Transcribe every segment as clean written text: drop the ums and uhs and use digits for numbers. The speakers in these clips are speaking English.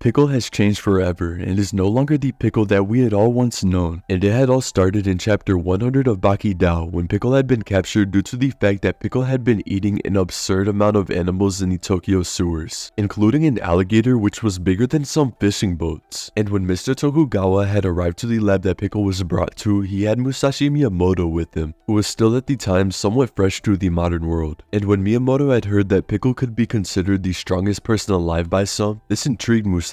Pickle has changed forever and is no longer the Pickle that we had all once known, and it had all started in chapter 100 of Baki Dao when Pickle had been captured due to the fact that Pickle had been eating an absurd amount of animals in the Tokyo sewers, including an alligator which was bigger than some fishing boats. And when Mr. Tokugawa had arrived to the lab that Pickle was brought to, he had Musashi Miyamoto with him, who was still at the time somewhat fresh to the modern world. And when Miyamoto had heard that Pickle could be considered the strongest person alive by some, this intrigued Musashi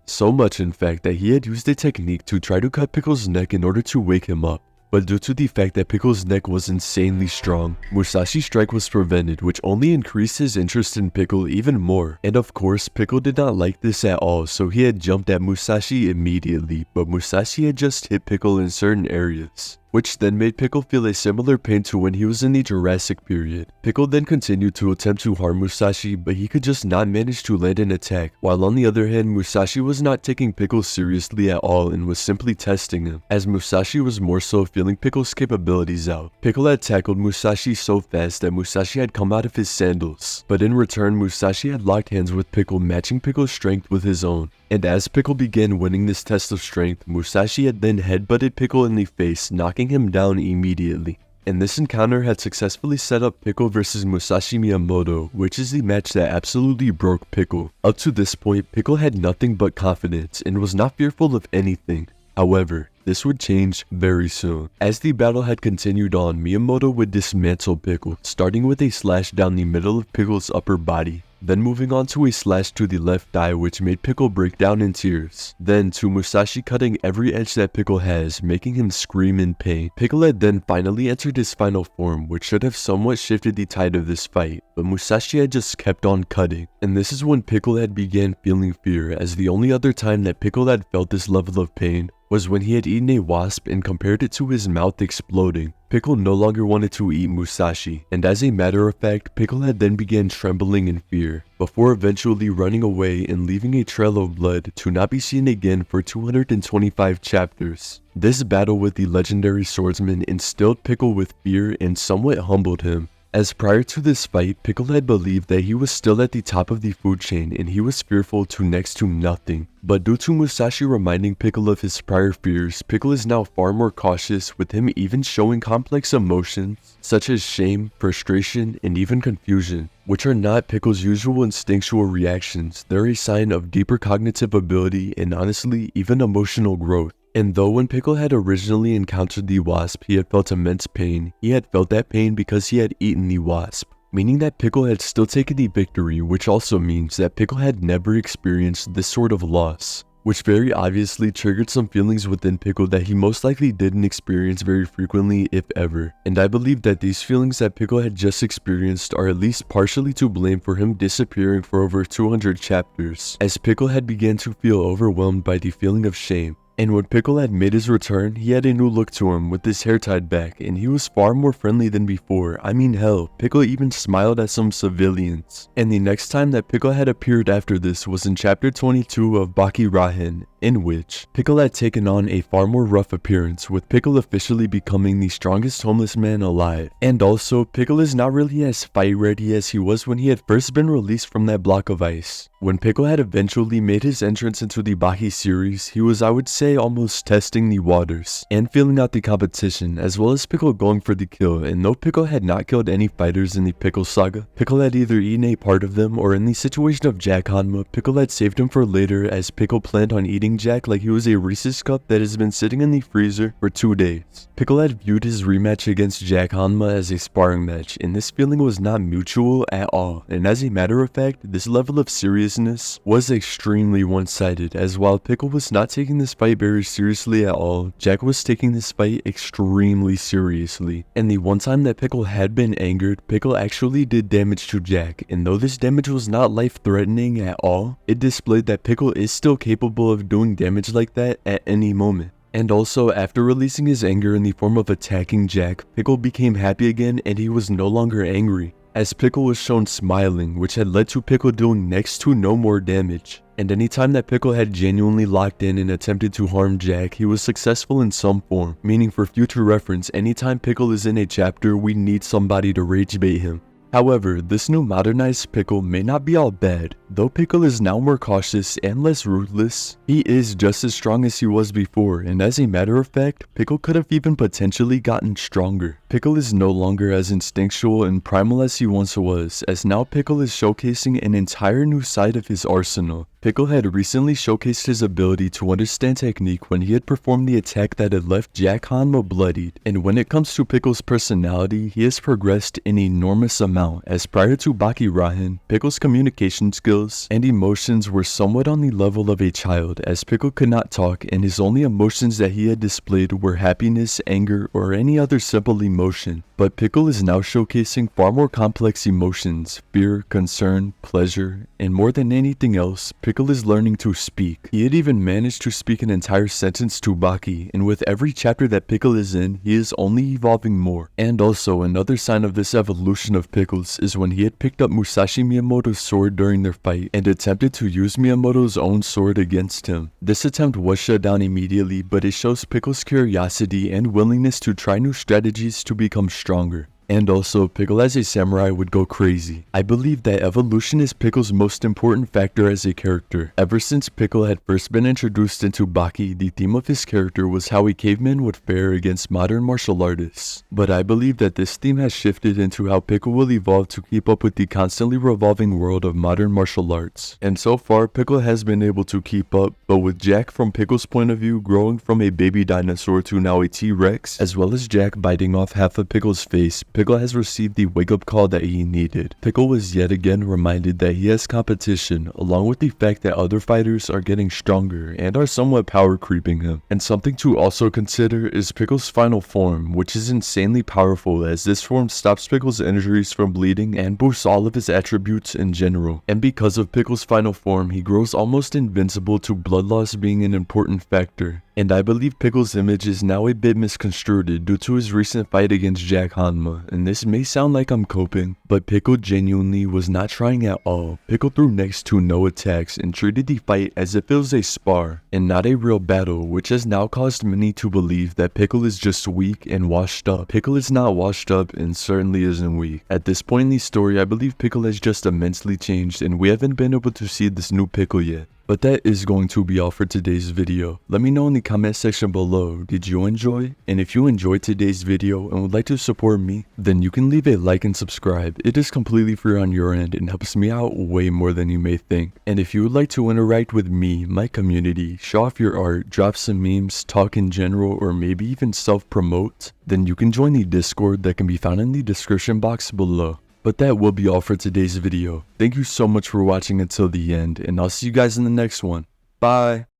so much in fact that he had used a technique to try to cut Pickle's neck in order to wake him up. But due to the fact that Pickle's neck was insanely strong, Musashi's strike was prevented, which only increased his interest in Pickle even more. And of course, Pickle did not like this at all, so he had jumped at Musashi immediately, but Musashi had just hit Pickle in certain areas, which then made Pickle feel a similar pain to when he was in the Jurassic period. Pickle then continued to attempt to harm Musashi, but he could just not manage to land an attack, while on the other hand, Musashi was not taking Pickle seriously at all and was simply testing him, as Musashi was more so feeling Pickle's capabilities out. Pickle had tackled Musashi so fast that Musashi had come out of his sandals, but in return, Musashi had locked hands with Pickle, matching Pickle's strength with his own. And as Pickle began winning this test of strength, Musashi had then headbutted Pickle in the face, knocking him down immediately. And this encounter had successfully set up Pickle versus Musashi Miyamoto, which is the match that absolutely broke Pickle. Up to this point, Pickle had nothing but confidence and was not fearful of anything. However, this would change very soon. As the battle had continued on, Miyamoto would dismantle Pickle, starting with a slash down the middle of Pickle's upper body, then moving on to a slash to the left eye which made Pickle break down in tears, then to Musashi cutting every edge that Pickle has, making him scream in pain. Pickle had then finally entered his final form, which should have somewhat shifted the tide of this fight, but Musashi had just kept on cutting. And this is when Pickle had began feeling fear, as the only other time that Pickle had felt this level of pain was when he had eaten a wasp and compared it to his mouth exploding. Pickle no longer wanted to eat Musashi, and as a matter of fact, Pickle had then began trembling in fear, before eventually running away and leaving a trail of blood to not be seen again for 225 chapters. This battle with the legendary swordsman instilled Pickle with fear and somewhat humbled him, as prior to this fight, Pickle had believed that he was still at the top of the food chain and he was fearful to next to nothing. But due to Musashi reminding Pickle of his prior fears, Pickle is now far more cautious, with him even showing complex emotions such as shame, frustration, and even confusion, which are not Pickle's usual instinctual reactions. They're a sign of deeper cognitive ability and honestly, even emotional growth. And though when Pickle had originally encountered the wasp, he had felt immense pain, he had felt that pain because he had eaten the wasp, meaning that Pickle had still taken the victory, which also means that Pickle had never experienced this sort of loss, which very obviously triggered some feelings within Pickle that he most likely didn't experience very frequently, if ever. And I believe that these feelings that Pickle had just experienced are at least partially to blame for him disappearing for over 200 chapters, as Pickle had begun to feel overwhelmed by the feeling of shame. And when Pickle had made his return, he had a new look to him with his hair tied back, and he was far more friendly than before. I mean hell, Pickle even smiled at some civilians. And the next time that Pickle had appeared after this was in chapter 22 of Baki Rahen, in which Pickle had taken on a far more rough appearance, with Pickle officially becoming the strongest homeless man alive. And also, Pickle is not really as fight ready as he was when he had first been released from that block of ice. When Pickle had eventually made his entrance into the Baki series, he was, I would say, almost testing the waters and feeling out the competition, as well as Pickle going for the kill. And though Pickle had not killed any fighters in the Pickle saga, Pickle had either eaten a part of them, or in the situation of Jack Hanma, Pickle had saved him for later, as Pickle planned on eating Jack like he was a Reese's cup that has been sitting in the freezer for 2 days. Pickle had viewed his rematch against Jack Hanma as a sparring match, and this feeling was not mutual at all. And as a matter of fact, this level of seriousness was extremely one-sided, as while Pickle was not taking this fight very seriously at all, Jack was taking this fight extremely seriously. And the one time that Pickle had been angered, Pickle actually did damage to Jack, and though this damage was not life-threatening at all, it displayed that Pickle is still capable of doing damage like that at any moment. And also, after releasing his anger in the form of attacking Jack, Pickle became happy again and he was no longer angry, as Pickle was shown smiling, which had led to Pickle doing next to no more damage. And anytime that Pickle had genuinely locked in and attempted to harm Jack, he was successful in some form, meaning for future reference, anytime Pickle is in a chapter, we need somebody to rage bait him. However, this new modernized Pickle may not be all bad. Though Pickle is now more cautious and less ruthless, he is just as strong as he was before, and as a matter of fact, Pickle could have even potentially gotten stronger. Pickle is no longer as instinctual and primal as he once was, as now Pickle is showcasing an entire new side of his arsenal. Pickle had recently showcased his ability to understand technique when he had performed the attack that had left Jack Hanma bloodied, and when it comes to Pickle's personality, he has progressed an enormous amount, as prior to BAKI RAHEN, Pickle's communication skills and emotions were somewhat on the level of a child, as Pickle could not talk and his only emotions that he had displayed were happiness, anger, or any other simple emotion. But Pickle is now showcasing far more complex emotions, fear, concern, pleasure, and more than anything else, Pickle is learning to speak. He had even managed to speak an entire sentence to Baki, and with every chapter that Pickle is in, he is only evolving more. And also, another sign of this evolution of Pickle's is when he had picked up Musashi Miyamoto's sword during their fight, and attempted to use Miyamoto's own sword against him. This attempt was shut down immediately, but it shows Pickle's curiosity and willingness to try new strategies to become stronger. And also, Pickle as a samurai would go crazy. I believe that evolution is Pickle's most important factor as a character. Ever since Pickle had first been introduced into Baki, the theme of his character was how a caveman would fare against modern martial artists. But I believe that this theme has shifted into how Pickle will evolve to keep up with the constantly revolving world of modern martial arts. And so far, Pickle has been able to keep up, but with Jack from Pickle's point of view growing from a baby dinosaur to now a T-Rex, as well as Jack biting off half of Pickle's face, Pickle has received the wake-up call that he needed. Pickle was yet again reminded that he has competition, along with the fact that other fighters are getting stronger and are somewhat power creeping him. And something to also consider is Pickle's final form, which is insanely powerful as this form stops Pickle's injuries from bleeding and boosts all of his attributes in general. And because of Pickle's final form, he grows almost invincible to blood loss being an important factor. And I believe Pickle's image is now a bit misconstrued due to his recent fight against Jack Hanma, and this may sound like I'm coping, but Pickle genuinely was not trying at all. Pickle threw next to no attacks and treated the fight as if it was a spar, and not a real battle, which has now caused many to believe that Pickle is just weak and washed up. Pickle is not washed up and certainly isn't weak. At this point in the story, I believe Pickle has just immensely changed, and we haven't been able to see this new Pickle yet. But that is going to be all for today's video. Let me know in the comment section below, did you enjoy? And if you enjoyed today's video and would like to support me, then you can leave a like and subscribe. It is completely free on your end and helps me out way more than you may think. And if you would like to interact with me, my community, show off your art, drop some memes, talk in general, or maybe even self-promote, then you can join the Discord that can be found in the description box below. But that will be all for today's video. Thank you so much for watching until the end, and I'll see you guys in the next one. Bye!